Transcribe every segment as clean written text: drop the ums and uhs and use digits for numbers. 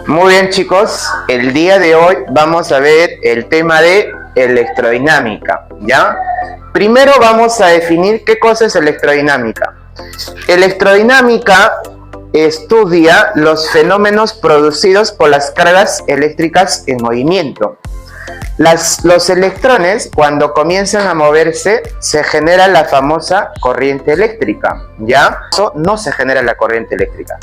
Muy bien, chicos, el día de hoy vamos a ver el tema de electrodinámica, ¿ya? Primero vamos a definir qué cosa es electrodinámica. Electrodinámica estudia los fenómenos producidos por las cargas eléctricas en movimiento. Los electrones, cuando comienzan a moverse, se genera la famosa corriente eléctrica, ¿ya? Eso no se genera la corriente eléctrica.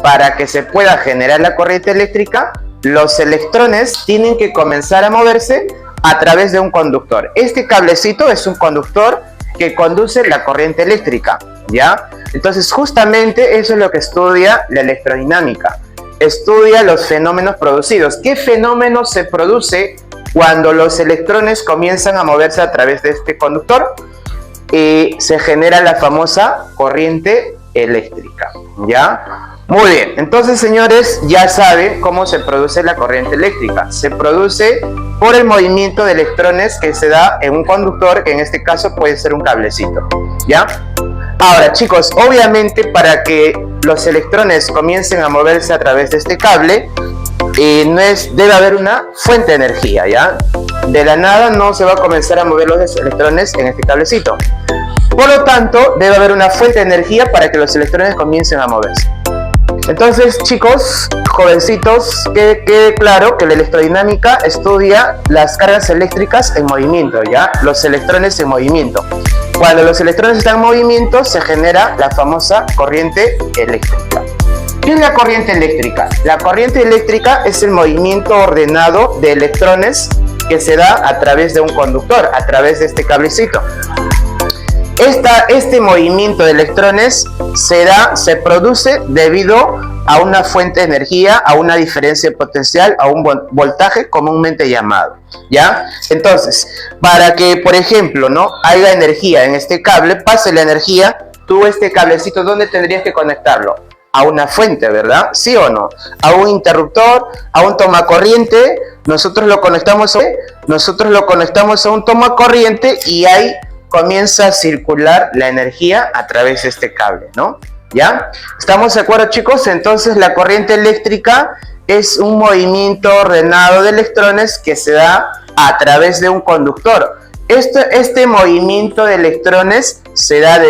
Para que se pueda generar la corriente eléctrica, los electrones tienen que comenzar a moverse a través de un conductor. Este cablecito es un conductor que conduce la corriente eléctrica, ¿ya? Entonces, justamente eso es lo que estudia la electrodinámica. Estudia los fenómenos producidos. ¿Qué fenómeno se produce cuando los electrones comienzan a moverse a través de este conductor? Se genera la famosa corriente eléctrica, ¿ya? Muy bien, entonces, señores, ya saben cómo se produce la corriente eléctrica. Se produce por el movimiento de electrones que se da en un conductor, que en este caso puede ser un cablecito, ¿ya? Ahora, chicos, obviamente para que los electrones comiencen a moverse a través de este cable, debe haber una fuente de energía, ¿ya? De la nada no se va a comenzar a mover los electrones en este cablecito. Por lo tanto, debe haber una fuente de energía para que los electrones comiencen a moverse. Entonces, chicos, jovencitos, que quede claro que la electrodinámica estudia las cargas eléctricas en movimiento, ¿ya? Los electrones en movimiento. Cuando los electrones están en movimiento, se genera la famosa corriente eléctrica. ¿Qué es la corriente eléctrica? La corriente eléctrica es el movimiento ordenado de electrones que se da a través de un conductor, a través de este cablecito. Este movimiento de electrones se produce debido a una fuente de energía, a una diferencia de potencial, a un voltaje comúnmente llamado, ¿ya? Entonces, para que, por ejemplo, ¿no?, haya energía en este cable, pase la energía, tú este cablecito, ¿dónde tendrías que conectarlo? A una fuente, ¿verdad? ¿Sí o no? A un interruptor, a un tomacorriente, nosotros lo conectamos a un tomacorriente y ahí comienza a circular la energía a través de este cable, ¿no? ¿Ya? ¿Estamos de acuerdo, chicos? Entonces, la corriente eléctrica es un movimiento ordenado de electrones que se da a través de un conductor. Este movimiento de electrones se da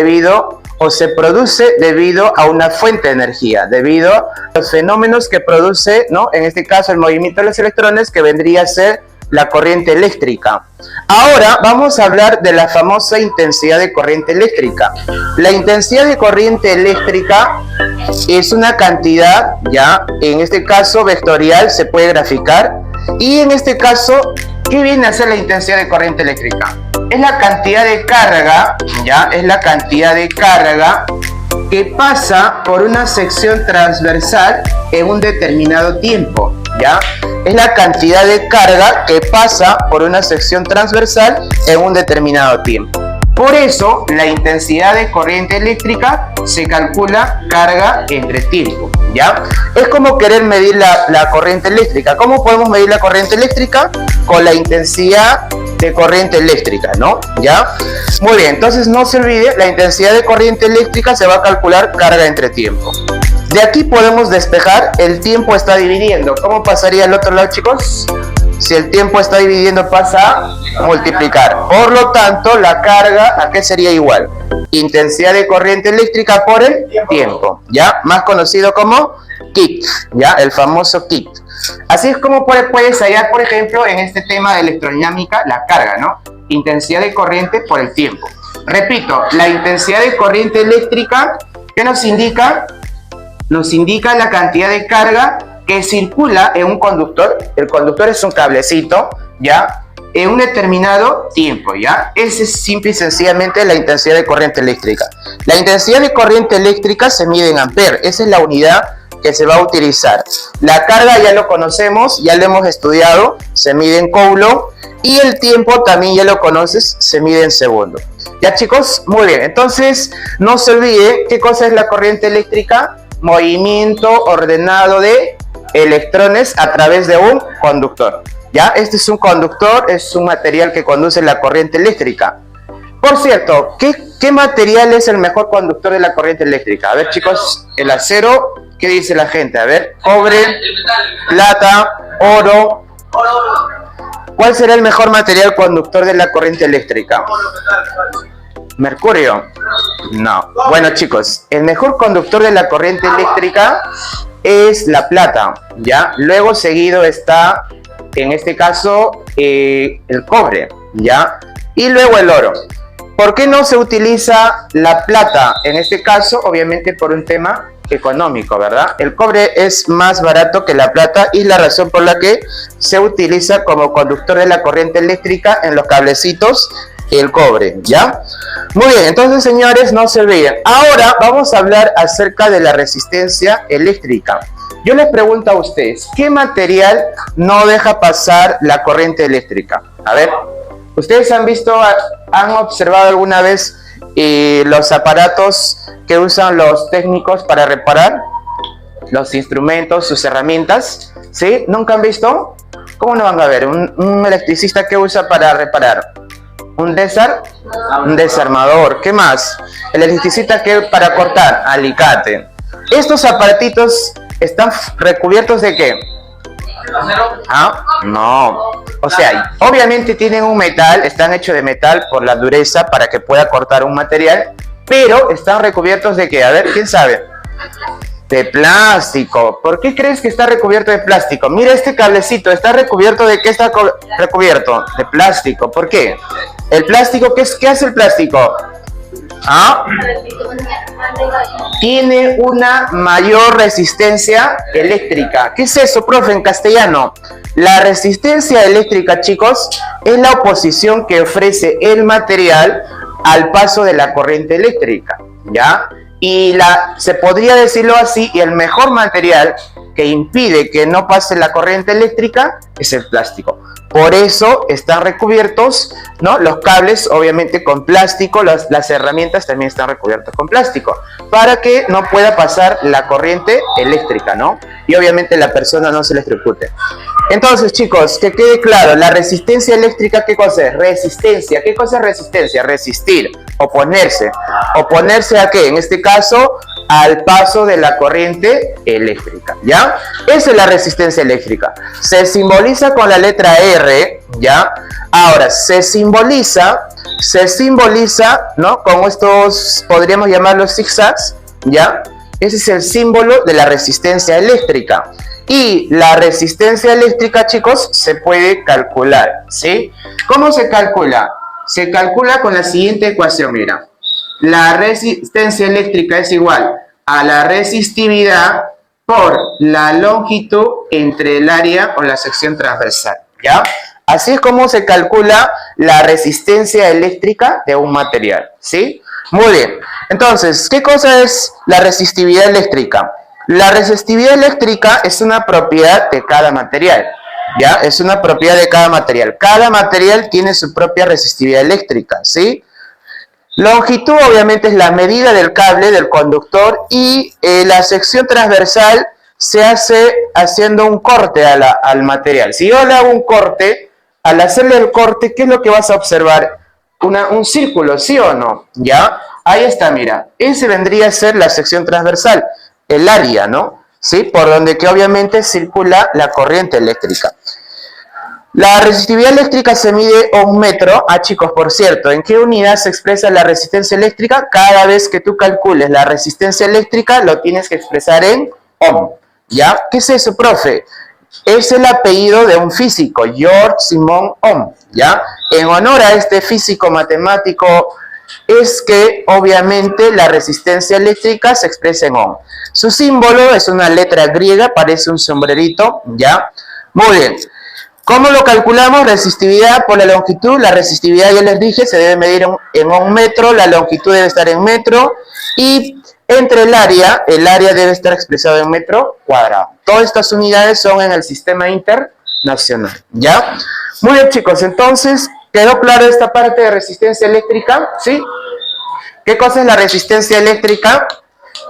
se produce debido a una fuente de energía, debido a los fenómenos que produce, ¿no?, en este caso el movimiento de los electrones, que vendría a ser la corriente eléctrica. Ahora vamos a hablar de la famosa intensidad de corriente eléctrica. La intensidad de corriente eléctrica es una cantidad, ya, en este caso vectorial, se puede graficar, y en este caso, ¿qué viene a ser la intensidad de corriente eléctrica? Es la cantidad de carga, ya, es la cantidad de carga que pasa por una sección transversal en un determinado tiempo, ¿ya? Es la cantidad de carga que pasa por una sección transversal en un determinado tiempo. Por eso, la intensidad de corriente eléctrica se calcula carga entre tiempo, ¿ya? Es como querer medir la corriente eléctrica. ¿Cómo podemos medir la corriente eléctrica? Con la intensidad de corriente eléctrica, ¿no? ¿Ya? Muy bien, entonces no se olvide, la intensidad de corriente eléctrica se va a calcular carga entre tiempo. De aquí podemos despejar, el tiempo está dividiendo. ¿Cómo pasaría al otro lado, chicos? Si el tiempo está dividiendo, pasa a multiplicar. Por lo tanto, la carga, ¿a qué sería igual? Intensidad de corriente eléctrica por el tiempo, ¿ya? Más conocido como KIT, ¿ya? El famoso KIT. Así es como puedes hallar, por ejemplo, en este tema de electrodinámica, la carga, ¿no? Intensidad de corriente por el tiempo. Repito, la intensidad de corriente eléctrica, ¿qué nos indica? Nos indica la cantidad de carga que circula en un conductor. El conductor es un cablecito, ¿ya?, en un determinado tiempo, ¿ya? Esa es simple y sencillamente la intensidad de corriente eléctrica. La intensidad de corriente eléctrica se mide en amperes. Esa es la unidad que se va a utilizar. La carga ya lo conocemos, ya lo hemos estudiado, se mide en coulomb, y el tiempo también ya lo conoces, se mide en segundos. ¿Ya, chicos? Muy bien, entonces no se olvide qué cosa es la corriente eléctrica. Movimiento ordenado de electrones a través de un conductor, ¿ya? Este es un conductor, es un material que conduce la corriente eléctrica. Por cierto, ¿qué material es el mejor conductor de la corriente eléctrica? A ver, chicos, el acero, ¿Qué dice la gente? A ver, cobre, plata, oro. ¿Cuál será el mejor material conductor de la corriente eléctrica? ¿Mercurio? No. Bueno, chicos, el mejor conductor de la corriente eléctrica es la plata, ¿ya? Luego seguido está, en este caso, el cobre, ¿ya? Y luego el oro. ¿Por qué no se utiliza la plata? En este caso, obviamente por un tema económico, ¿verdad? El cobre es más barato que la plata y la razón por la que se utiliza como conductor de la corriente eléctrica en los cablecitos el cobre, ¿ya? Muy bien, entonces señores, no se olviden. Ahora vamos a hablar acerca de la resistencia eléctrica. Yo les pregunto a ustedes, ¿qué material no deja pasar la corriente eléctrica? A ver, ¿ustedes han visto, han observado alguna vez los aparatos que usan los técnicos para reparar? Los instrumentos, sus herramientas, ¿sí? ¿Nunca han visto? ¿Cómo no van a ver? Un electricista que usa para reparar. Un desarmador. ¿Qué más? El electricista que para cortar, alicate. Estos aparatitos están recubiertos de ¿qué? ¿Ah? No. O sea, obviamente tienen un metal, están hechos de metal por la dureza para que pueda cortar un material, pero están recubiertos de ¿qué? A ver, ¿quién sabe? De plástico. ¿Por qué crees que está recubierto de plástico? Mira este cablecito, ¿está recubierto de qué está recubierto? De plástico. ¿Por qué? ¿El plástico qué hace el plástico? ¿Ah? Tiene una mayor resistencia eléctrica. ¿Qué es eso, profe, en castellano? La resistencia eléctrica, chicos, es la oposición que ofrece el material al paso de la corriente eléctrica, ¿ya? Y se podría decirlo así, y el mejor material que impide que no pase la corriente eléctrica es el plástico. Por eso están recubiertos, ¿no? Los cables, obviamente, con plástico, las herramientas también están recubiertas con plástico, para que no pueda pasar la corriente eléctrica, ¿no? Y obviamente la persona no se electrocute. Entonces, chicos, que quede claro, la resistencia eléctrica, ¿qué cosa es? Resistencia. ¿Qué cosa es resistencia? Resistir, oponerse. ¿Oponerse a qué? En este caso, al paso de la corriente eléctrica, ¿ya? Esa es la resistencia eléctrica. Se simboliza con la letra R, ¿ya? Ahora, se simboliza, ¿no? Con estos, podríamos llamarlos zigzags, ¿ya? Ese es el símbolo de la resistencia eléctrica. Y la resistencia eléctrica, chicos, se puede calcular, ¿sí? ¿Cómo se calcula? Se calcula con la siguiente ecuación, mira. La resistencia eléctrica es igual a la resistividad por la longitud entre el área o la sección transversal, ¿ya? Así es como se calcula la resistencia eléctrica de un material, ¿sí? Muy bien. Entonces, ¿qué cosa es la resistividad eléctrica? La resistividad eléctrica es una propiedad de cada material, ¿ya? Es una propiedad de cada material. Cada material tiene su propia resistividad eléctrica, ¿sí? Longitud, obviamente, es la medida del cable, del conductor, y la sección transversal se hace haciendo un corte al material. Si yo le hago un corte, al hacerle el corte, ¿qué es lo que vas a observar? Un círculo, ¿sí o no? ¿Ya? Ahí está, mira. Ese vendría a ser la sección transversal, el área, ¿no? ¿Sí? Por donde que obviamente circula la corriente eléctrica. La resistividad eléctrica se mide un metro. Ah, chicos, por cierto, ¿en qué unidad se expresa la resistencia eléctrica? Cada vez que tú calcules la resistencia eléctrica, lo tienes que expresar en ohm, ¿ya? ¿Qué es eso, profe? Es el apellido de un físico, George Simon Ohm, ¿ya? En honor a este físico matemático es que, obviamente, la resistencia eléctrica se expresa en ohm. Su símbolo es una letra griega, parece un sombrerito, ¿ya? Muy bien. ¿Cómo lo calculamos? Resistividad por la longitud. La resistividad, ya les dije, se debe medir en un metro. La longitud debe estar en metro. Y entre el área debe estar expresado en metro cuadrado. Todas estas unidades son en el sistema internacional, ¿ya? Muy bien, chicos. Entonces, ¿quedó claro esta parte de resistencia eléctrica? ¿Sí? ¿Qué cosa es la resistencia eléctrica?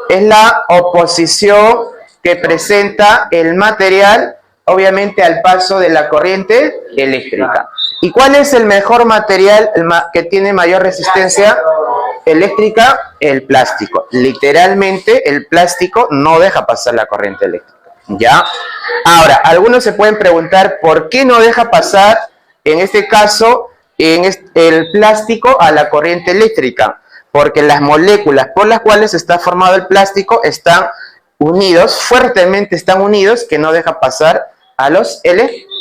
Es la oposición que presenta el material, obviamente, al paso de la corriente eléctrica. ¿Y cuál es el mejor material que tiene mayor resistencia eléctrica? El plástico. Literalmente, el plástico no deja pasar la corriente eléctrica. ¿Ya? Ahora, algunos se pueden preguntar por qué no deja pasar, en este caso, el plástico a la corriente eléctrica. Porque las moléculas por las cuales está formado el plástico están unidos, fuertemente están unidos, que no deja pasar a los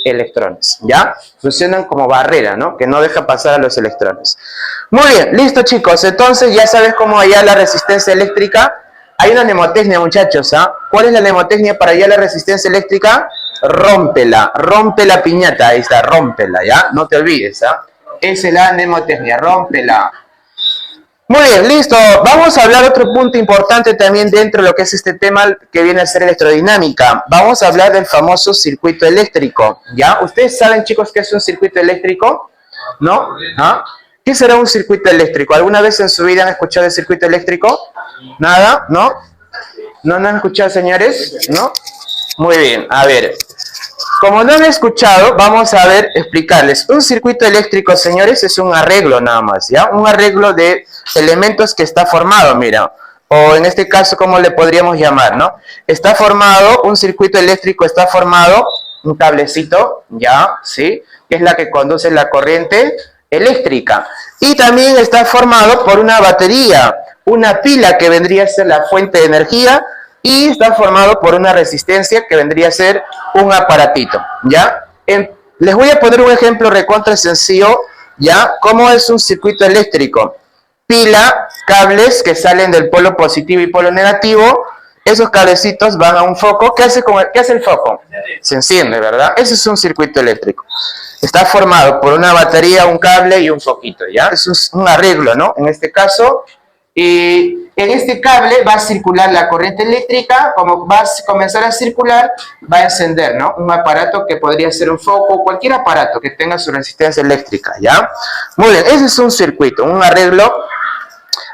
electrones, ¿ya? Funcionan como barrera, ¿no? Que no deja pasar a los electrones. Muy bien, listo chicos, entonces ya sabes cómo hallar la resistencia eléctrica. Hay una mnemotecnia, muchachos, ¿ah? ¿Cuál es la mnemotecnia para hallar la resistencia eléctrica? Rómpela, rompe la piñata, ahí está, rómpela, ¿ya? No te olvides, ¿ah? Esa es la mnemotecnia, rómpela. Muy bien, listo. Vamos a hablar otro punto importante también dentro de lo que es este tema que viene a ser electrodinámica. Vamos a hablar del famoso circuito eléctrico, ¿ya? ¿Ustedes saben, chicos, qué es un circuito eléctrico? ¿No? ¿Ah? ¿Qué será un circuito eléctrico? ¿Alguna vez en su vida han escuchado el circuito eléctrico? ¿Nada? ¿No? ¿No han escuchado, señores? ¿No? Muy bien, a ver. Como no han escuchado, vamos a ver, explicarles. Un circuito eléctrico, señores, es un arreglo nada más, ¿ya? Un arreglo de elementos que está formado, mira. O en este caso, ¿cómo le podríamos llamar, no? Está formado, un circuito eléctrico está formado, un cablecito, ¿ya? ¿Sí? Que es la que conduce la corriente eléctrica. Y también está formado por una batería, una pila que vendría a ser la fuente de energía, y está formado por una resistencia que vendría a ser un aparatito, ¿ya? Les voy a poner un ejemplo recontra sencillo, ¿ya? ¿Cómo es un circuito eléctrico? Pila, cables que salen del polo positivo y polo negativo, esos cablecitos van a un foco. ¿Qué hace el foco? Se enciende, ¿verdad? Ese es un circuito eléctrico. Está formado por una batería, un cable y un foquito, ¿ya? Eso es un arreglo, ¿no? En este caso, y en este cable va a circular la corriente eléctrica. Como va a comenzar a circular, va a encender, ¿no? Un aparato que podría ser un foco, cualquier aparato que tenga su resistencia eléctrica, ¿ya? Muy bien, ese es un circuito, un arreglo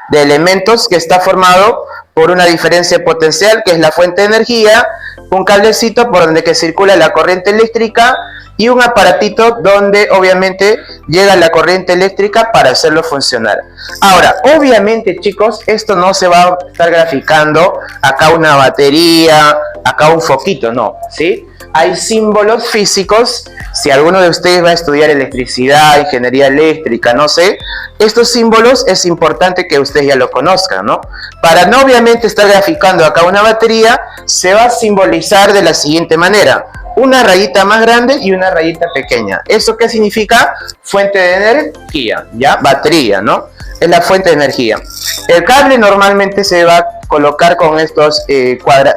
de elementos que está formado por una diferencia potencial, que es la fuente de energía, un cablecito por donde que circula la corriente eléctrica y un aparatito donde obviamente llega la corriente eléctrica para hacerlo funcionar. Ahora, obviamente, chicos, esto no se va a estar graficando acá una batería, acá un foquito, no, ¿sí? Hay símbolos físicos. Si alguno de ustedes va a estudiar electricidad, ingeniería eléctrica, no sé, estos símbolos es importante que ustedes ya lo conozcan, ¿no? Para no obviamente estar graficando acá una batería, se va a simbolizar de la siguiente manera: una rayita más grande y una rayita pequeña. ¿Eso qué significa? Fuente de energía, ¿ya? Batería, ¿no? Es la fuente de energía. El cable normalmente se va a colocar con estos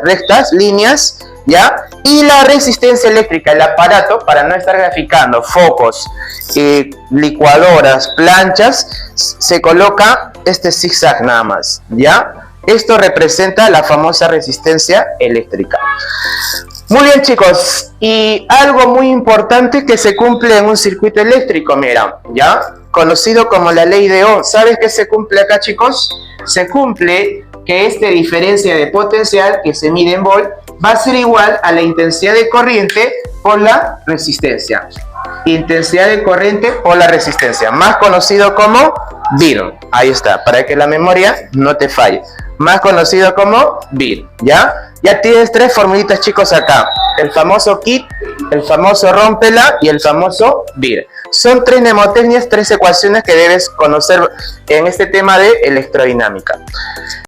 rectas, líneas, ¿ya? Y la resistencia eléctrica, el aparato, para no estar graficando focos, licuadoras, planchas, se coloca este zigzag nada más, ¿ya? Esto representa la famosa resistencia eléctrica. Muy bien, chicos, y algo muy importante que se cumple en un circuito eléctrico, mira, ¿ya? Conocido como la ley de Ohm. ¿Sabes qué se cumple acá, chicos? Se cumple que esta diferencia de potencial, que se mide en volt, va a ser igual a la intensidad de corriente por la resistencia. Intensidad de corriente por la resistencia, más conocido como VIR. Ahí está, para que la memoria no te falle. Más conocido como VIR, ¿ya? Ya tienes tres formulitas, chicos, acá. El famoso kit, el famoso rómpela y el famoso VIR. Son tres mnemotecnias, tres ecuaciones que debes conocer en este tema de electrodinámica.